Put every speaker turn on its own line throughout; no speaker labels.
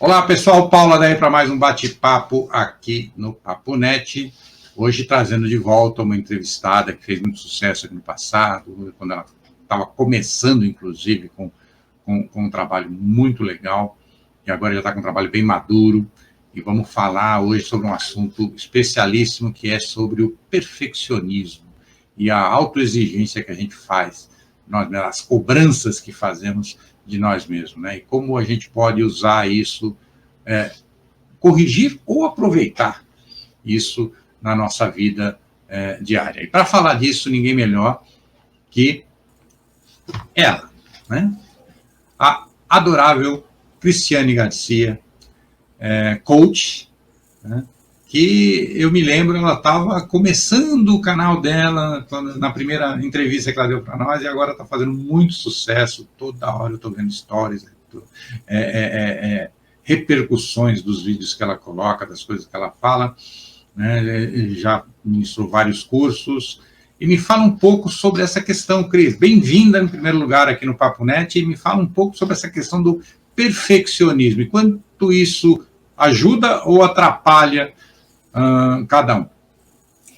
Olá, pessoal. Paula daí para mais um bate-papo aqui no Papo Net. Hoje trazendo de volta uma entrevistada que fez muito sucesso aqui no passado, quando ela estava começando, inclusive, com um trabalho muito legal, e agora já está com um trabalho bem maduro. E vamos falar hoje sobre um assunto especialíssimo, que é sobre o perfeccionismo e a autoexigência que a gente faz, as cobranças que fazemos de nós mesmos, né? E como a gente pode usar isso, corrigir ou aproveitar isso na nossa vida diária. E para falar disso, ninguém melhor que ela, né? A adorável Cristiane Garcia, coach, né? Que eu me lembro, ela estava começando o canal dela na primeira entrevista que ela deu para nós, e agora está fazendo muito sucesso. Toda hora eu estou vendo stories, repercussões dos vídeos que ela coloca, das coisas que ela fala, né? Já ministrou vários cursos. E me fala um pouco sobre essa questão, Cris. Bem-vinda, em primeiro lugar, aqui no Papo Net, e me fala um pouco sobre essa questão do perfeccionismo, e quanto isso ajuda ou atrapalha cada um.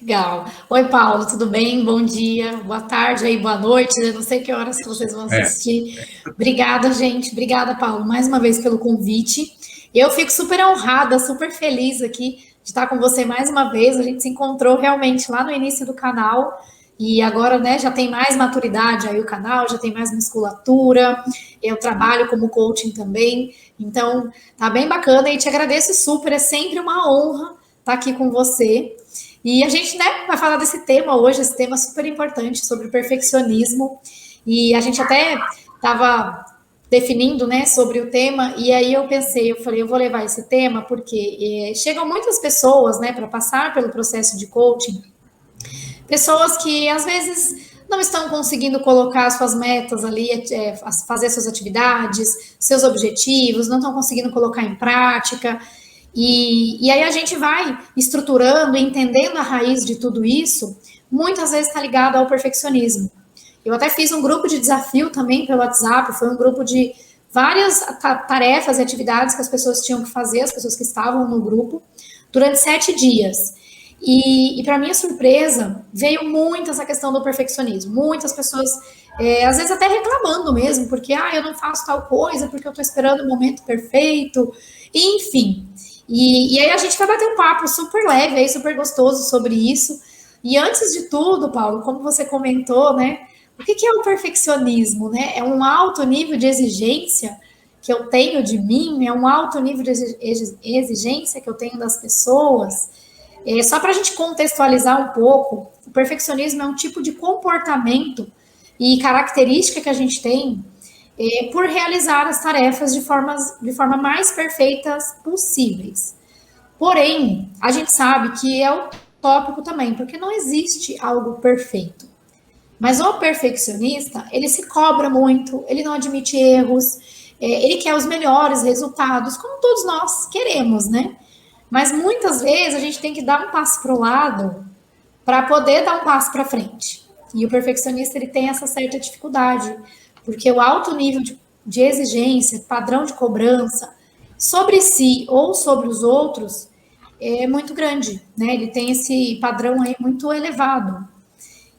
Legal. Oi, Paulo, tudo bem? Bom dia, boa tarde aí, boa noite. Eu não sei que horas que vocês vão assistir. Obrigada, gente. Obrigada, Paulo, mais uma vez pelo convite. Eu fico super honrada, super feliz aqui de estar com você mais uma vez. A gente se encontrou realmente lá no início do canal e agora, né, já tem mais maturidade aí o canal, já tem mais musculatura. Eu trabalho como coaching também, então tá bem bacana e te agradeço super. É sempre uma honra estar aqui com você. E a gente, né, vai falar desse tema hoje, esse tema super importante sobre o perfeccionismo. E a gente até estava definindo, né, sobre o tema, e aí eu falei, eu vou levar esse tema porque chegam muitas pessoas, né, para passar pelo processo de coaching, pessoas que às vezes não estão conseguindo colocar suas metas ali, fazer suas atividades, seus objetivos, não estão conseguindo colocar em prática. E aí a gente vai estruturando, entendendo a raiz de tudo isso, muitas vezes está ligado ao perfeccionismo. Eu até fiz um grupo de desafio também pelo WhatsApp, foi um grupo de várias tarefas e atividades que as pessoas tinham que fazer, as pessoas que estavam no grupo, durante 7 dias. E para minha surpresa, veio muito essa questão do perfeccionismo. Muitas pessoas, às vezes até reclamando mesmo, porque eu não faço tal coisa, porque eu estou esperando o momento perfeito, enfim. E aí a gente vai bater um papo super leve, aí, super gostoso sobre isso. E antes de tudo, Paulo, como você comentou, né? O que é o perfeccionismo, né? É um alto nível de exigência que eu tenho de mim, é um alto nível de exigência que eu tenho das pessoas. Só para a gente contextualizar um pouco, o perfeccionismo é um tipo de comportamento e característica que a gente tem por realizar as tarefas de forma mais perfeitas possíveis. Porém, a gente sabe que é utópico também, porque não existe algo perfeito. Mas o perfeccionista, ele se cobra muito, ele não admite erros, ele quer os melhores resultados, como todos nós queremos, né? Mas muitas vezes a gente tem que dar um passo para o lado para poder dar um passo para frente. E o perfeccionista, ele tem essa certa dificuldade, porque o alto nível de exigência, padrão de cobrança, sobre si ou sobre os outros, é muito grande, né? Ele tem esse padrão aí muito elevado.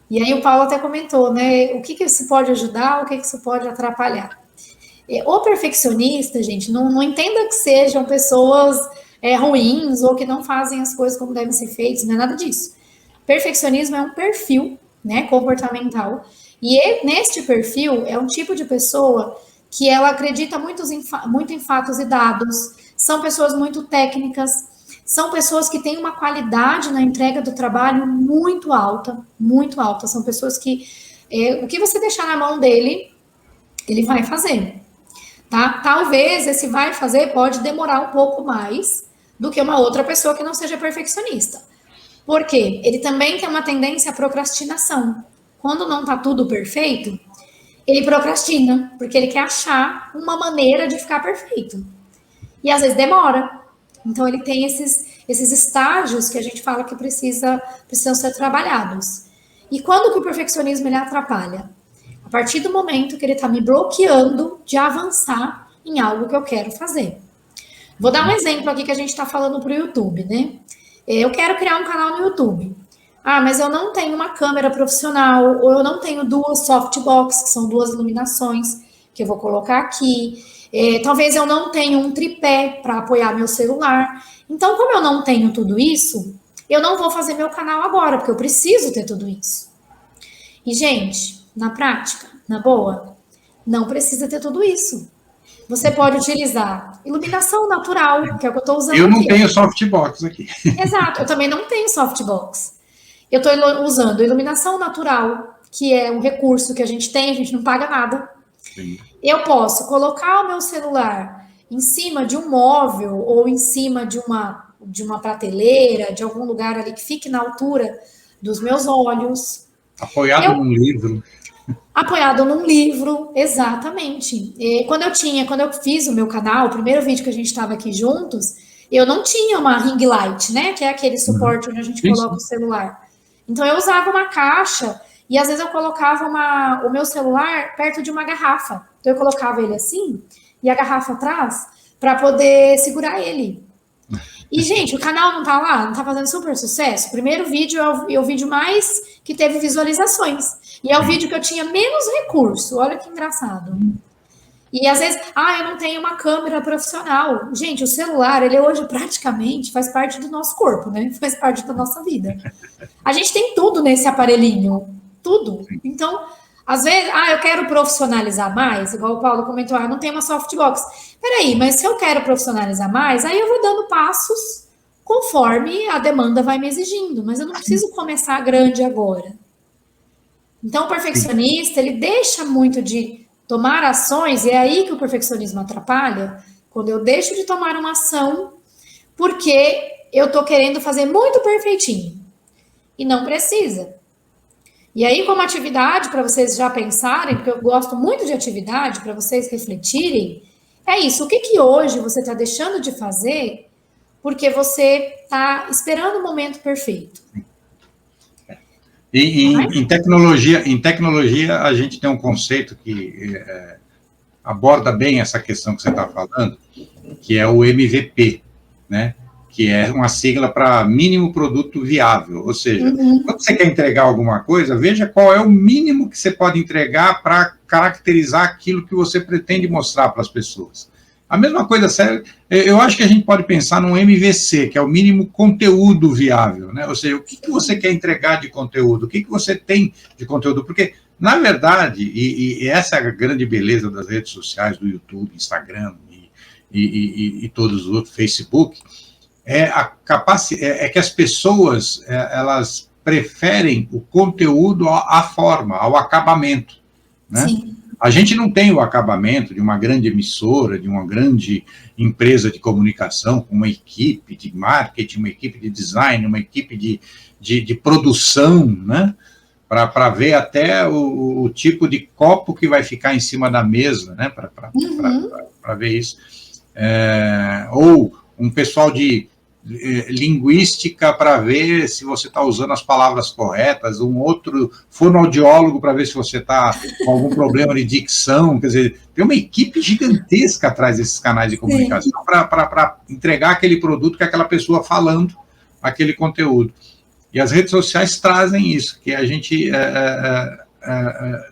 E aí o Paulo até comentou, né? O que isso pode ajudar, o que isso pode atrapalhar. O perfeccionista, gente, não entenda que sejam pessoas ruins ou que não fazem as coisas como devem ser feitas, não é nada disso. Perfeccionismo é um perfil, né, comportamental, e neste perfil é um tipo de pessoa que ela acredita muito em fatos e dados, são pessoas muito técnicas, são pessoas que têm uma qualidade na entrega do trabalho muito alta, são pessoas que o que você deixar na mão dele, ele vai fazer, tá? Talvez esse vai fazer pode demorar um pouco mais do que uma outra pessoa que não seja perfeccionista. Por quê? Ele também tem uma tendência à procrastinação. Quando não está tudo perfeito, ele procrastina, porque ele quer achar uma maneira de ficar perfeito. E às vezes demora. Então ele tem esses estágios que a gente fala que precisam ser trabalhados. E quando que o perfeccionismo ele atrapalha? A partir do momento que ele está me bloqueando de avançar em algo que eu quero fazer. Vou dar um exemplo aqui que a gente está falando para o YouTube, né? Eu quero criar um canal no YouTube. Ah, mas eu não tenho uma câmera profissional, ou eu não tenho duas softbox, que são duas iluminações, que eu vou colocar aqui. Talvez eu não tenha um tripé para apoiar meu celular. Então, como eu não tenho tudo isso, eu não vou fazer meu canal agora, porque eu preciso ter tudo isso. E, gente, na prática, na boa, não precisa ter tudo isso. Você pode utilizar iluminação natural, que é o que eu estou usando aqui.
Eu não tenho softbox aqui.
Exato, eu também não tenho softbox. Eu estou usando iluminação natural, que é um recurso que a gente tem, a gente não paga nada. Sim. Eu posso colocar o meu celular em cima de um móvel ou em cima de uma prateleira, de algum lugar ali que fique na altura dos meus olhos.
Apoiado num livro.
Apoiado num livro, exatamente. Quando eu fiz o meu canal, o primeiro vídeo que a gente estava aqui juntos, eu não tinha uma ring light, né? Que é aquele suporte onde a gente coloca o celular. Então eu usava uma caixa e às vezes eu colocava o meu celular perto de uma garrafa. Então eu colocava ele assim e a garrafa atrás para poder segurar ele. E, gente, o canal não tá lá, não tá fazendo super sucesso. O primeiro vídeo é o vídeo mais que teve visualizações. E é o vídeo que eu tinha menos recurso. Olha que engraçado. E às vezes, eu não tenho uma câmera profissional. Gente, o celular, ele hoje praticamente faz parte do nosso corpo, né? Faz parte da nossa vida. A gente tem tudo nesse aparelhinho. Tudo. Então, às vezes, eu quero profissionalizar mais, igual o Paulo comentou, não tem uma softbox. Peraí, mas se eu quero profissionalizar mais, aí eu vou dando passos conforme a demanda vai me exigindo, mas eu não preciso começar grande agora. Então, o perfeccionista, ele deixa muito de tomar ações, e é aí que o perfeccionismo atrapalha, quando eu deixo de tomar uma ação, porque eu tô querendo fazer muito perfeitinho, e não precisa. E aí, como atividade, para vocês já pensarem, porque eu gosto muito de atividade, para vocês refletirem, é isso. O que hoje você está deixando de fazer porque você está esperando o momento perfeito?
Em tecnologia, a gente tem um conceito que aborda bem essa questão que você está falando, que é o MVP, né? Que é uma sigla para mínimo produto viável, ou seja, quando você quer entregar alguma coisa, veja qual é o mínimo que você pode entregar para caracterizar aquilo que você pretende mostrar para as pessoas. A mesma coisa, sério, eu acho que a gente pode pensar num MVC, que é o mínimo conteúdo viável, né? Ou seja, o que você quer entregar de conteúdo, o que você tem de conteúdo, porque, na verdade, e essa é a grande beleza das redes sociais, do YouTube, Instagram e todos os outros, Facebook, é que as pessoas elas preferem o conteúdo à forma, ao acabamento, né? Sim. A gente não tem o acabamento de uma grande emissora, de uma grande empresa de comunicação, com uma equipe de marketing, uma equipe de design, uma equipe de produção, né? Para ver até o tipo de copo que vai ficar em cima da mesa, né? Para ver isso. Ou um pessoal de linguística para ver se você está usando as palavras corretas, um outro fonoaudiólogo para ver se você está com algum problema de dicção, quer dizer, tem uma equipe gigantesca atrás desses canais de comunicação para entregar aquele produto que aquela pessoa falando aquele conteúdo. E as redes sociais trazem isso, que a gente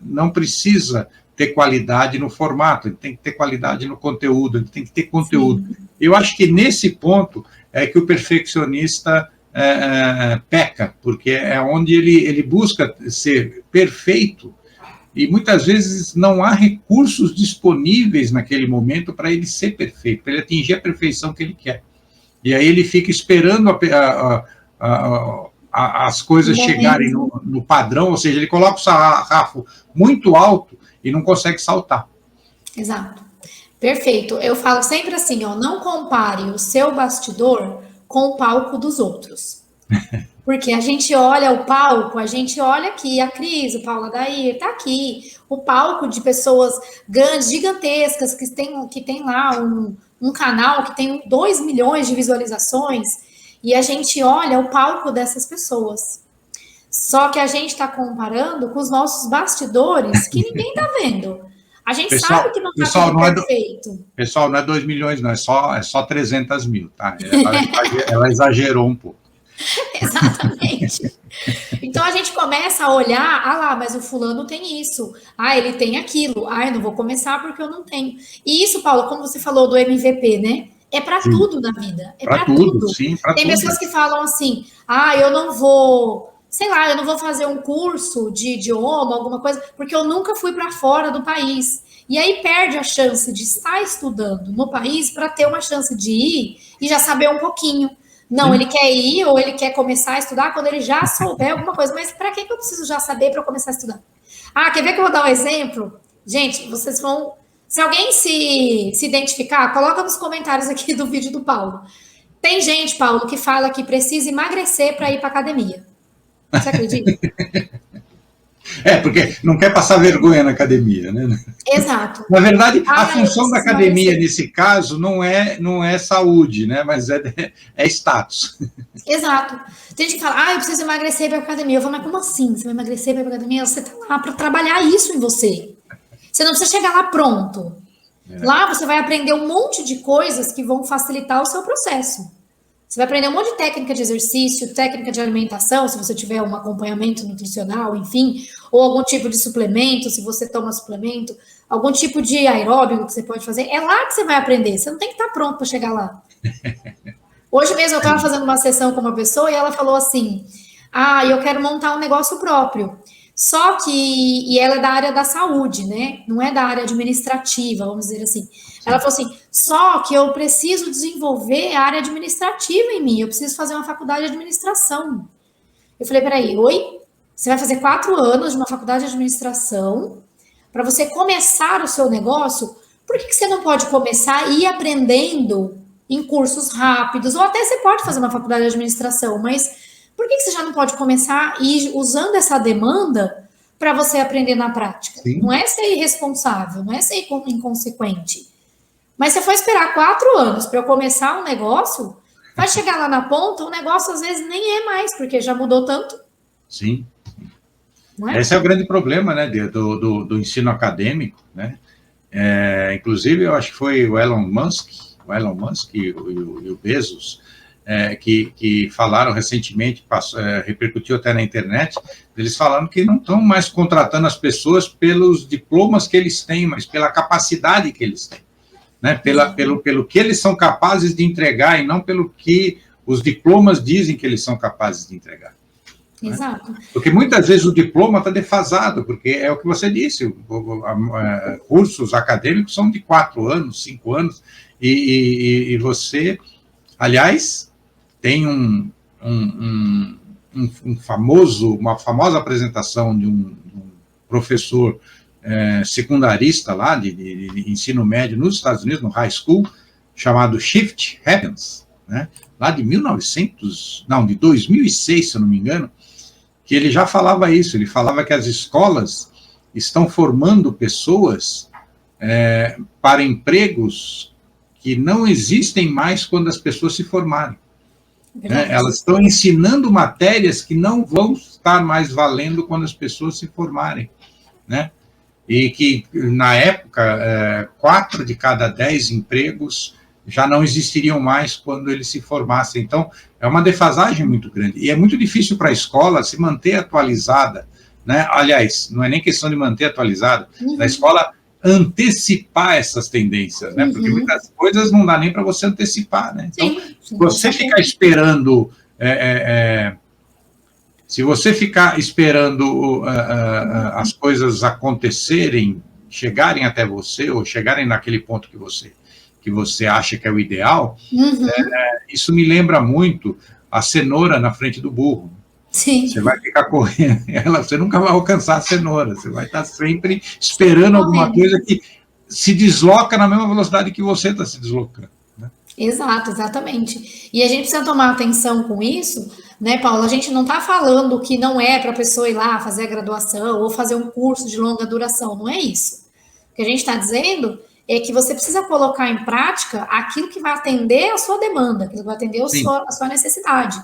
não precisa ter qualidade no formato, tem que ter qualidade no conteúdo, tem que ter conteúdo. Sim. Eu acho que nesse ponto é que o perfeccionista peca, porque é onde ele busca ser perfeito e muitas vezes não há recursos disponíveis naquele momento para ele ser perfeito, para ele atingir a perfeição que ele quer. E aí ele fica esperando as coisas chegarem no padrão, ou seja, ele coloca o sarrafo muito alto e não consegue saltar.
Exato. Perfeito. Eu falo sempre assim, não compare o seu bastidor com o palco dos outros. Porque a gente olha o palco, a gente olha aqui, a Cris, o Paulo Adair, tá aqui, o palco de pessoas grandes, gigantescas, que tem lá um canal que tem 2 milhões de visualizações, e a gente olha o palco dessas pessoas. Só que a gente está comparando com os nossos bastidores, que ninguém está vendo. A gente
Pessoal,
sabe que não está
pessoal,
tudo
não é
perfeito.
pessoal, não é 2 milhões, não, é só 300 mil, tá? Ela exagerou um pouco.
Exatamente. Então a gente começa a olhar, ah lá, mas o fulano tem isso, ah, ele tem aquilo, ah, eu não vou começar porque eu não tenho. E isso, Paulo, como você falou do MVP, né? É para
Sim,
tudo na vida, é
para
para
tudo,
tudo.
sim, para
Tem
tudo.
pessoas que falam assim, ah, eu não vou, sei lá, eu não vou fazer um curso de idioma, alguma coisa, porque eu nunca fui para fora do país. E aí perde a chance de estar estudando no país para ter uma chance de ir e já saber um pouquinho. Não,
Sim.
ele quer ir ou ele quer começar a estudar quando ele já souber alguma coisa. Mas para que eu preciso já saber para eu começar a estudar? Ah, quer ver que eu vou dar um exemplo? Gente, vocês vão. Se alguém se identificar, coloca nos comentários aqui do vídeo do Paulo. Tem gente, Paulo, que fala que precisa emagrecer para ir para academia. Você acredita?
Porque não quer passar vergonha na academia, né?
Exato.
Na verdade, a
Ah, eu
função da
preciso
academia,
emagrecer.
nesse caso, não é saúde, né? Mas é status.
Exato. Tem gente que fala, ah, eu preciso emagrecer para ir para academia. Eu falo, mas como assim? Você vai emagrecer para ir para academia? Você tá lá para trabalhar isso em você. Você não precisa chegar lá pronto. Lá você vai aprender um monte de coisas que vão facilitar o seu processo. Você vai aprender um monte de técnica de exercício, técnica de alimentação, se você tiver um acompanhamento nutricional, enfim, ou algum tipo de suplemento, se você toma suplemento, algum tipo de aeróbico que você pode fazer. É lá que você vai aprender. Você não tem que estar pronto para chegar lá. Hoje mesmo eu estava fazendo uma sessão com uma pessoa e ela falou assim: ah, eu quero montar um negócio próprio. Só que, e ela é da área da saúde, né? Não é da área administrativa, vamos dizer assim. Ela falou assim: só que eu preciso desenvolver a área administrativa em mim, eu preciso fazer uma faculdade de administração. Eu falei: peraí, oi? Você vai fazer 4 anos de uma faculdade de administração para você começar o seu negócio? Por que você não pode começar e ir aprendendo em cursos rápidos? Ou até você pode fazer uma faculdade de administração, mas por que você já não pode começar e ir usando essa demanda para você aprender na prática?
Sim.
Não é ser irresponsável, não é ser inconsequente. Mas você for esperar 4 anos para eu começar um negócio, vai chegar lá na ponta, o negócio às vezes nem é mais, porque já mudou tanto.
Sim.
Não é?
Esse é o grande problema, né, do ensino acadêmico, né? Inclusive, eu acho que foi o Elon Musk e o Bezos, que falaram recentemente, repercutiu até na internet, eles falando que não estão mais contratando as pessoas pelos diplomas que eles têm, mas pela capacidade que eles têm, né? Pelo que eles são capazes de entregar e não pelo que os diplomas dizem que eles são capazes de entregar.
Exato.
Porque muitas vezes o diploma está defasado, porque é o que você disse, cursos acadêmicos são de 4 anos, 5 anos, e você, aliás, tem uma famosa apresentação de um professor secundarista lá, de ensino médio nos Estados Unidos, no high school, chamado Shift Happens, né? Lá de 2006, se eu não me engano, que ele já falava isso, ele falava que as escolas estão formando pessoas para empregos que não existem mais quando as pessoas se formarem. Né? Elas estão ensinando matérias que não vão estar mais valendo quando as pessoas se formarem. Né? E que, na época, 4 de cada 10 empregos já não existiriam mais quando eles se formassem. Então, é uma defasagem muito grande. E é muito difícil para a escola se manter atualizada, né? Aliás, não é nem questão de manter atualizada, da escola antecipar essas tendências, né? Porque muitas coisas não dá nem para você antecipar, né? Então, se você ficar esperando... se você ficar esperando as coisas acontecerem, chegarem até você, ou chegarem naquele ponto que você acha que é o ideal, isso me lembra muito a cenoura na frente do burro.
Sim.
Você vai ficar correndo, você nunca vai alcançar a cenoura, você vai estar sempre esperando alguma coisa que se desloca na mesma velocidade que você está se deslocando. Né?
Exato, exatamente. E a gente precisa tomar atenção com isso, né, Paulo? A gente não está falando que não é para a pessoa ir lá fazer a graduação ou fazer um curso de longa duração, não é isso. O que a gente está dizendo é que você precisa colocar em prática aquilo que vai atender a sua demanda, aquilo que vai atender a sua necessidade.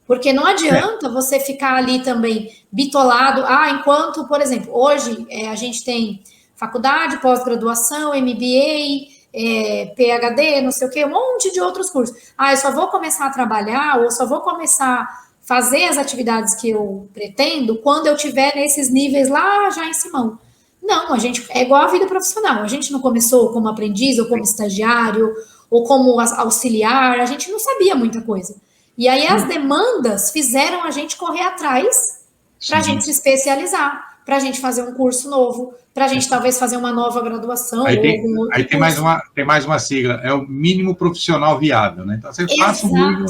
Porque não adianta você ficar ali também bitolado, enquanto, por exemplo, hoje a gente tem faculdade, pós-graduação, MBA, PhD, não sei o quê, um monte de outros cursos. Eu só vou começar a trabalhar, ou só vou começar a fazer as atividades que eu pretendo quando eu tiver nesses níveis lá já em cima. Não, a gente é igual a vida profissional. A gente não começou como aprendiz, ou como estagiário, ou como auxiliar, a gente não sabia muita coisa. E aí as demandas fizeram a gente correr atrás para a gente se especializar, para a gente fazer um curso novo, para a gente talvez fazer uma nova graduação.
Aí tem mais uma sigla, é o mínimo profissional viável, né? Então você faça o mínimo,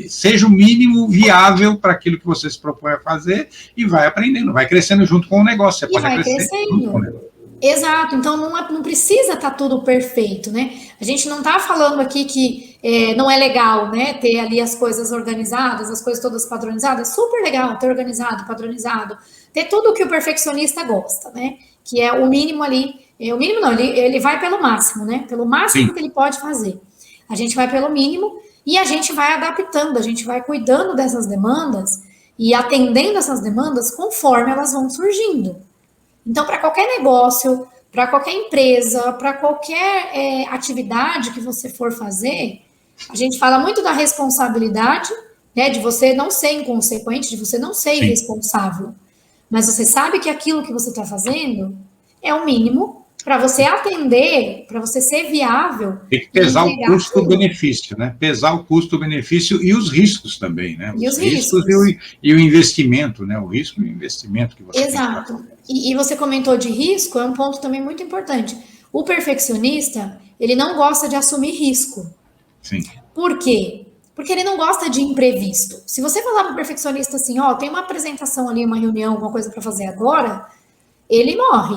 seja o mínimo viável para aquilo que você se propõe a fazer e vai aprendendo, vai crescendo junto com o negócio. Você pode crescer junto com o negócio.
Exato, então não precisa estar tudo perfeito, né? A gente não está falando aqui que não é legal, né? Ter ali as coisas organizadas, as coisas todas padronizadas, super legal ter organizado, padronizado, ter tudo o que o perfeccionista gosta, né? Que é o mínimo ali, o mínimo não, ele vai pelo máximo, né? Pelo máximo Sim. que ele pode fazer. A gente vai pelo mínimo e a gente vai adaptando, a gente vai cuidando dessas demandas e atendendo essas demandas conforme elas vão surgindo. Então, para qualquer negócio, para qualquer empresa, para qualquer atividade que você for fazer, a gente fala muito da responsabilidade, né, de você não ser inconsequente, de você não ser irresponsável. Mas você sabe que aquilo que você está fazendo é o mínimo para você atender, para você ser viável.
Tem que pesar o custo-benefício, né? Pesar o custo-benefício e os riscos também, né? Os riscos e o investimento, né? O risco e o investimento que você
Exato. Tem que fazer. E você comentou de risco, é um ponto também muito importante. O perfeccionista, ele não gosta de assumir risco.
Sim.
Por quê? Porque ele não gosta de imprevisto. Se você falar para o perfeccionista assim, tem uma apresentação ali, uma reunião, alguma coisa para fazer agora, ele morre.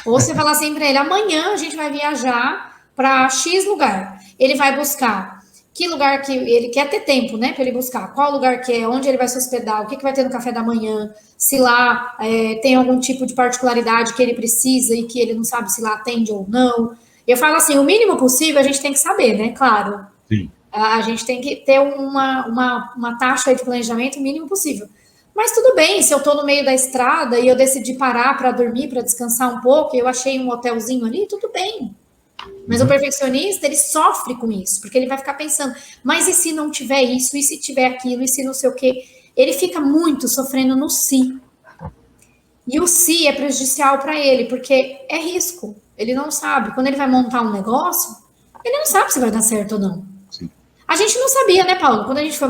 Ou você falar assim para ele, amanhã a gente vai viajar para X lugar. Ele vai buscar que lugar que ele quer ter tempo, né, para ele buscar. Qual lugar que é, onde ele vai se hospedar, o que vai ter no café da manhã, se lá tem algum tipo de particularidade que ele precisa e que ele não sabe se lá atende ou não. Eu falo assim, o mínimo possível a gente tem que saber, né, claro.
Sim.
A gente tem que ter uma taxa de planejamento o mínimo possível. Mas tudo bem, se eu estou no meio da estrada e eu decidi parar para dormir, para descansar um pouco, e eu achei um hotelzinho ali, tudo bem. Mas o perfeccionista, ele sofre com isso, porque ele vai ficar pensando, mas e se não tiver isso, e se tiver aquilo, e se não sei o quê? Ele fica muito sofrendo no si. E o si é prejudicial para ele, porque é risco. Ele não sabe. Quando ele vai montar um negócio, ele não sabe se vai dar certo ou não.
Sim.
A gente não sabia, né, Paulo? Quando a gente foi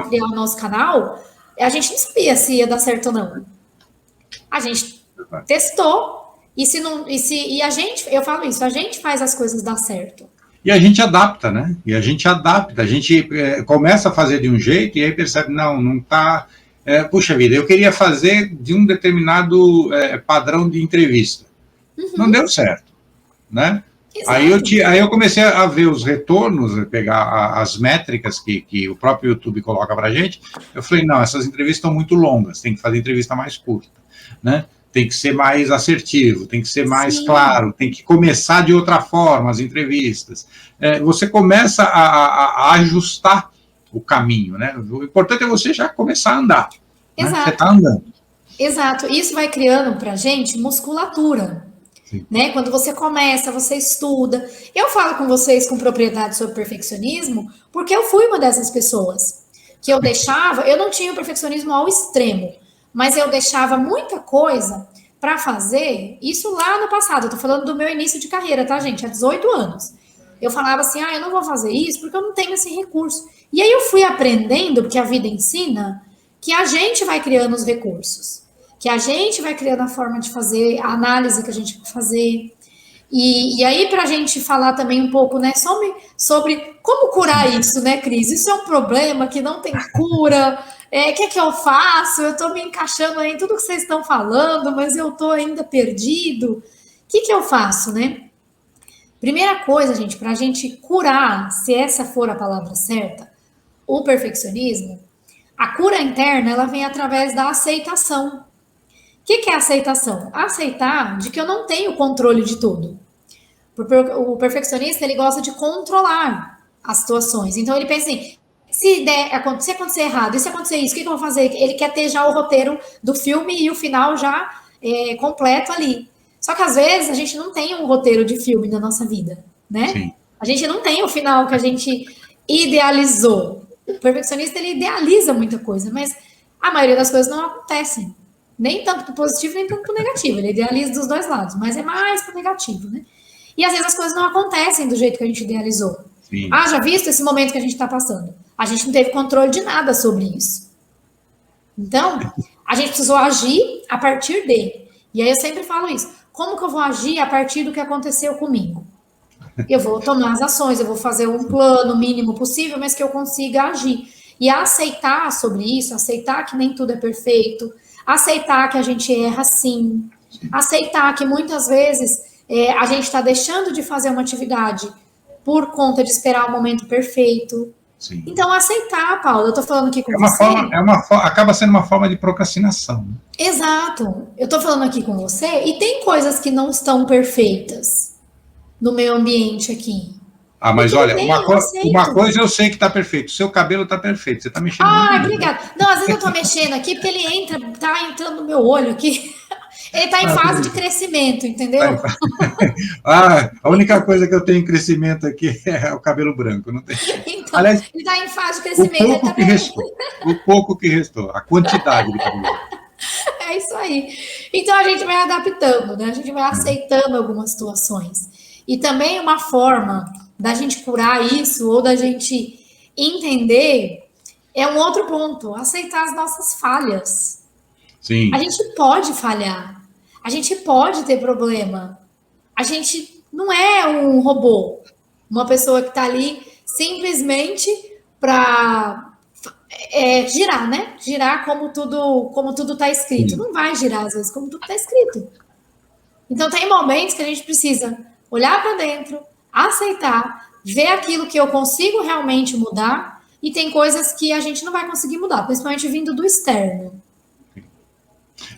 criar o nosso canal, a gente não sabia se ia dar certo ou não. A gente testou. E a gente, eu falo isso, a gente faz as coisas dar certo.
E a gente adapta, né? A gente começa a fazer de um jeito e aí percebe, não está... puxa vida, eu queria fazer de um determinado padrão de entrevista. Não deu certo, né? Aí eu comecei a ver os retornos, pegar as métricas que o próprio YouTube coloca para a gente. Eu falei, não, essas entrevistas estão muito longas, tem que fazer entrevista mais curta, né? Tem que ser mais assertivo, tem que ser mais claro, tem que começar de outra forma as entrevistas. Você começa a ajustar o caminho, né? O importante é você já começar a andar.
Exato.
Né? Você está andando.
Exato. Isso vai criando para a gente musculatura. Né? Quando você começa, você estuda. Eu falo com vocês com propriedade sobre perfeccionismo, porque eu fui uma dessas pessoas que eu não tinha o perfeccionismo ao extremo, mas eu deixava muita coisa para fazer, isso lá no passado, eu tô falando do meu início de carreira, tá, gente? Há 18 anos. Eu falava assim, eu não vou fazer isso porque eu não tenho esse recurso. E aí eu fui aprendendo, porque a vida ensina, que a gente vai criando os recursos, que a gente vai criando a forma de fazer, a análise que a gente vai fazer. E aí, para a gente falar também um pouco, né, sobre como curar isso, né, Cris? Isso é um problema que não tem cura. O que eu faço? Eu estou me encaixando aí em tudo que vocês estão falando, mas eu estou ainda perdido. O que eu faço, né? Primeira coisa, gente, para a gente curar, se essa for a palavra certa, o perfeccionismo, a cura interna, ela vem através da aceitação. O que é aceitação? Aceitar de que eu não tenho controle de tudo. O perfeccionista, ele gosta de controlar as situações. Então, ele pensa assim, se acontecer errado, e se acontecer isso, o que eu vou fazer? Ele quer ter já o roteiro do filme e o final já completo ali. Só que às vezes a gente não tem um roteiro de filme na nossa vida, né?
Sim.
A gente não tem o final que a gente idealizou. O perfeccionista, ele idealiza muita coisa, mas a maioria das coisas não acontecem. Nem tanto pro positivo, nem tanto pro negativo. Ele idealiza dos dois lados, mas é mais pro negativo, né? E às vezes as coisas não acontecem do jeito que a gente idealizou.
Sim.
Já visto esse momento que a gente está passando. A gente não teve controle de nada sobre isso. Então, a gente precisou agir a partir de. E aí eu sempre falo isso. Como que eu vou agir a partir do que aconteceu comigo? Eu vou tomar as ações, eu vou fazer um plano mínimo possível, mas que eu consiga agir. E aceitar sobre isso, aceitar que nem tudo é perfeito, aceitar que a gente erra sim, aceitar que muitas vezes a gente está deixando de fazer uma atividade por conta de esperar o momento perfeito. Sim. Então, aceitar, Paulo, eu estou falando aqui com você...
acaba sendo uma forma de procrastinação. Né?
Exato. Eu estou falando aqui com você e tem coisas que não estão perfeitas no meio ambiente aqui.
Mas olha, uma coisa eu sei que está perfeito. Seu cabelo está perfeito. Você está mexendo.
Obrigada. Não, às vezes eu estou mexendo aqui porque ele está entrando no meu olho aqui. Ele está em fase de crescimento, entendeu?
A única coisa que eu tenho em crescimento aqui é o cabelo branco. Não tem...
Então, aliás, ele está em fase de crescimento.
O pouco que restou, a quantidade de cabelo branco.
É isso aí. Então a gente vai adaptando, né? A gente vai aceitando algumas situações. E também uma forma da gente curar isso ou da gente entender é um outro ponto, aceitar as nossas falhas.
Sim.
A gente pode falhar, a gente pode ter problema, a gente não é um robô, uma pessoa que está ali simplesmente para girar, né? Girar como tudo está escrito. Sim. Não vai girar às vezes como tudo está escrito. Então tem momentos que a gente precisa olhar para dentro, aceitar, ver aquilo que eu consigo realmente mudar, e tem coisas que a gente não vai conseguir mudar, principalmente vindo do externo.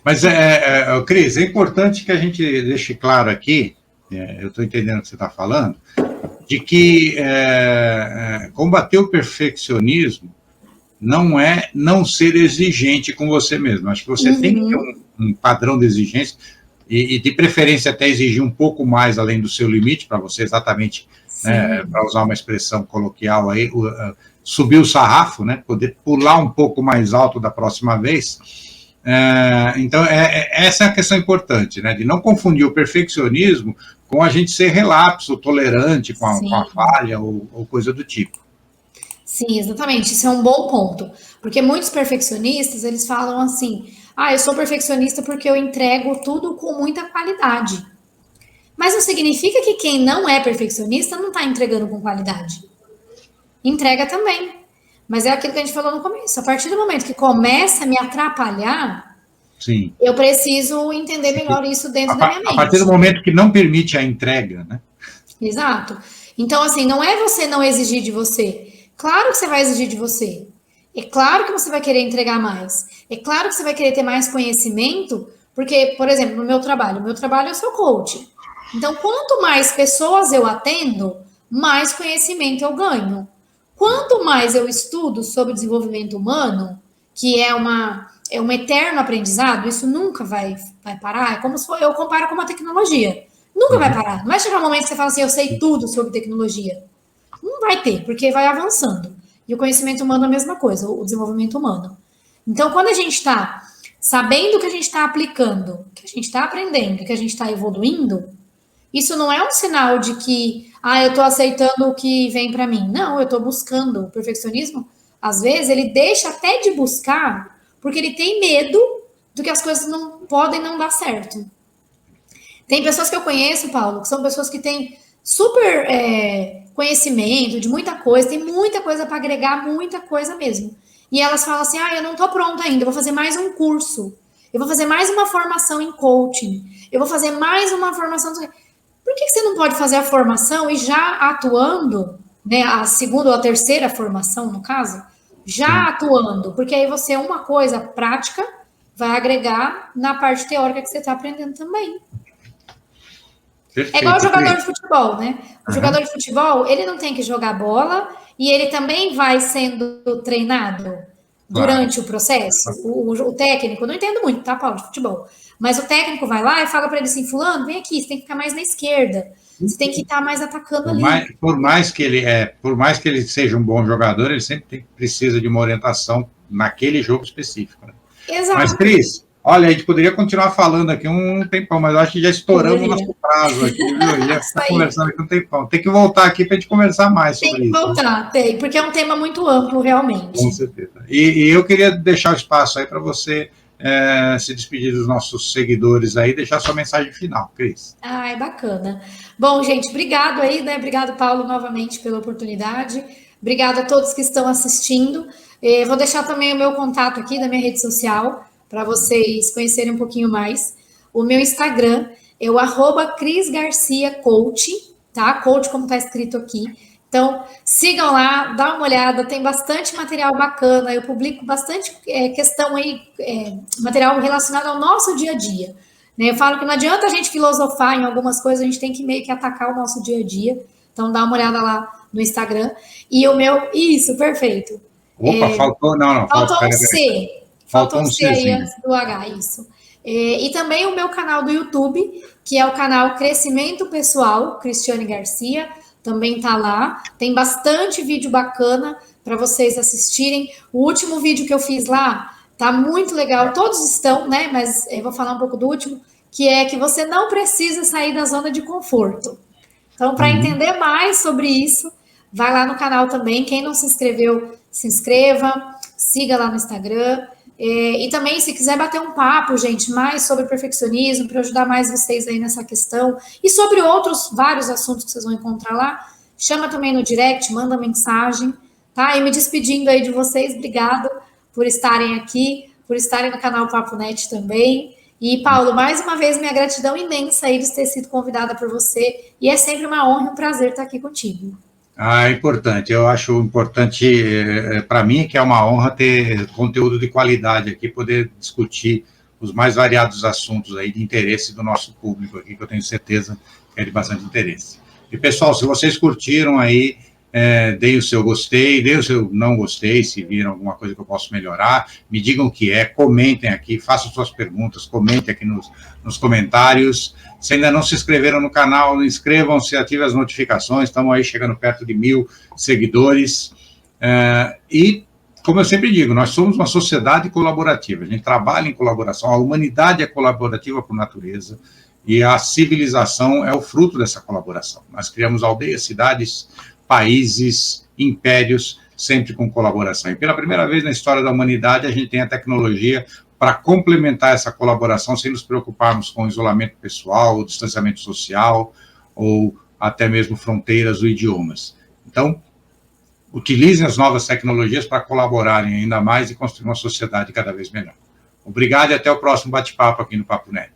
Mas, Cris, é importante que a gente deixe claro aqui, eu estou entendendo o que você está falando, de que combater o perfeccionismo não é não ser exigente com você mesmo. Acho que você tem que ter um padrão de exigência, e de preferência até exigir um pouco mais além do seu limite, para você exatamente, para usar uma expressão coloquial aí, subir o sarrafo, né, poder pular um pouco mais alto da próxima vez. Então, essa é a questão importante, né, de não confundir o perfeccionismo com a gente ser relapso, tolerante com a falha ou coisa do tipo.
Sim, exatamente, isso é um bom ponto, porque muitos perfeccionistas, eles falam assim, eu sou perfeccionista porque eu entrego tudo com muita qualidade. Mas não significa que quem não é perfeccionista não está entregando com qualidade. Entrega também. Mas é aquilo que a gente falou no começo. A partir do momento que começa a me atrapalhar, sim, eu preciso entender melhor isso dentro da minha mente.
A partir do momento que não permite a entrega, né?
Exato. Então, assim, não é você não exigir de você. Claro que você vai exigir de você. É claro que você vai querer entregar mais. É claro que você vai querer ter mais conhecimento, porque, por exemplo, no meu trabalho eu sou coach. Então, quanto mais pessoas eu atendo, mais conhecimento eu ganho. Quanto mais eu estudo sobre desenvolvimento humano, que é um eterno aprendizado, isso nunca vai parar. É como se eu comparo com uma tecnologia. Nunca vai parar. Não vai chegar um momento que você fala assim, eu sei tudo sobre tecnologia. Não vai ter, porque vai avançando. E o conhecimento humano é a mesma coisa, o desenvolvimento humano. Então, quando a gente está sabendo que a gente está aplicando, que a gente está aprendendo, que a gente está evoluindo, isso não é um sinal de que, eu estou aceitando o que vem para mim. Não, eu estou buscando. O perfeccionismo, às vezes, ele deixa até de buscar, porque ele tem medo do que as coisas não podem não dar certo. Tem pessoas que eu conheço, Paulo, que são pessoas que têm super conhecimento de muita coisa, tem muita coisa para agregar, muita coisa mesmo. E elas falam assim, eu não estou pronta ainda, eu vou fazer mais um curso, eu vou fazer mais uma formação em coaching, eu vou fazer mais uma formação... Por que você não pode fazer a formação e já atuando, né, a segunda ou a terceira formação, no caso, já atuando? Porque aí você, uma coisa prática, vai agregar na parte teórica que você está aprendendo também. Perfeito. É igual o jogador de futebol, né? O jogador de futebol, ele não tem que jogar bola e ele também vai sendo treinado. durante o processo. O técnico, eu não entendo muito, tá, Paulo, de futebol, mas o técnico vai lá e fala para ele assim, fulano, vem aqui, você tem que ficar mais na esquerda, você tem que estar mais atacando ali.
Por mais que ele seja um bom jogador, ele sempre precisa de uma orientação naquele jogo específico. Né?
Exato.
Mas, Cris, olha, a gente poderia continuar falando aqui um tempão, mas eu acho que já estouramos o nosso prazo aqui, viu? Já está conversando aqui um tempão. Tem que voltar aqui para a gente conversar mais sobre isso.
Tem que voltar, tem, porque é um tema muito amplo, realmente.
Com certeza. E eu queria deixar o espaço aí para você se despedir dos nossos seguidores aí, deixar sua mensagem final, Cris.
Ah, é bacana. Bom, gente, obrigado aí, né? Obrigado, Paulo, novamente pela oportunidade. Obrigado a todos que estão assistindo. Vou deixar também o meu contato aqui da minha rede social, para vocês conhecerem um pouquinho mais. O meu Instagram é o @CrisGarciaCoach, tá? Coach como está escrito aqui. Então, sigam lá, dá uma olhada, tem bastante material bacana, eu publico bastante questão aí, material relacionado ao nosso dia a dia. Né? Eu falo que não adianta a gente filosofar em algumas coisas, a gente tem que meio que atacar o nosso dia a dia. Então, dá uma olhada lá no Instagram. E o meu, isso, perfeito.
Opa, faltou, não.
Faltou um C. Faltou um C aí
Czinho.
antes do H, isso. E também o meu canal do YouTube, que é o canal Crescimento Pessoal, Cristiane Garcia, também tá lá. Tem bastante vídeo bacana para vocês assistirem. O último vídeo que eu fiz lá tá muito legal. Todos estão, né? Mas eu vou falar um pouco do último, que é que você não precisa sair da zona de conforto. Então, para entender mais sobre isso, vai lá no canal também. Quem não se inscreveu, se inscreva, siga lá no Instagram. E também, se quiser bater um papo, gente, mais sobre perfeccionismo, para ajudar mais vocês aí nessa questão, e sobre outros vários assuntos que vocês vão encontrar lá, chama também no direct, manda mensagem, tá? E me despedindo aí de vocês, obrigado por estarem aqui, por estarem no canal Papo Net também. E, Paulo, mais uma vez, minha gratidão imensa aí de ter sido convidada por você, e é sempre uma honra e um prazer estar aqui contigo.
É importante. Eu acho importante, para mim, que é uma honra ter conteúdo de qualidade aqui, poder discutir os mais variados assuntos aí de interesse do nosso público aqui, que eu tenho certeza que é de bastante interesse. E, pessoal, se vocês curtiram aí, deem o seu gostei, deem o seu não gostei, se viram alguma coisa que eu posso melhorar, me digam o que é, comentem aqui, façam suas perguntas, comentem aqui nos comentários. Se ainda não se inscreveram no canal, inscrevam-se, ativem as notificações, estamos aí chegando perto de 1000 seguidores. E, como eu sempre digo, nós somos uma sociedade colaborativa, a gente trabalha em colaboração, a humanidade é colaborativa por natureza, e a civilização é o fruto dessa colaboração. Nós criamos aldeias, cidades, países, impérios, sempre com colaboração. E pela primeira vez na história da humanidade, a gente tem a tecnologia para complementar essa colaboração, sem nos preocuparmos com isolamento pessoal, distanciamento social, ou até mesmo fronteiras ou idiomas. Então, utilizem as novas tecnologias para colaborarem ainda mais e construir uma sociedade cada vez melhor. Obrigado e até o próximo bate-papo aqui no Papo Net.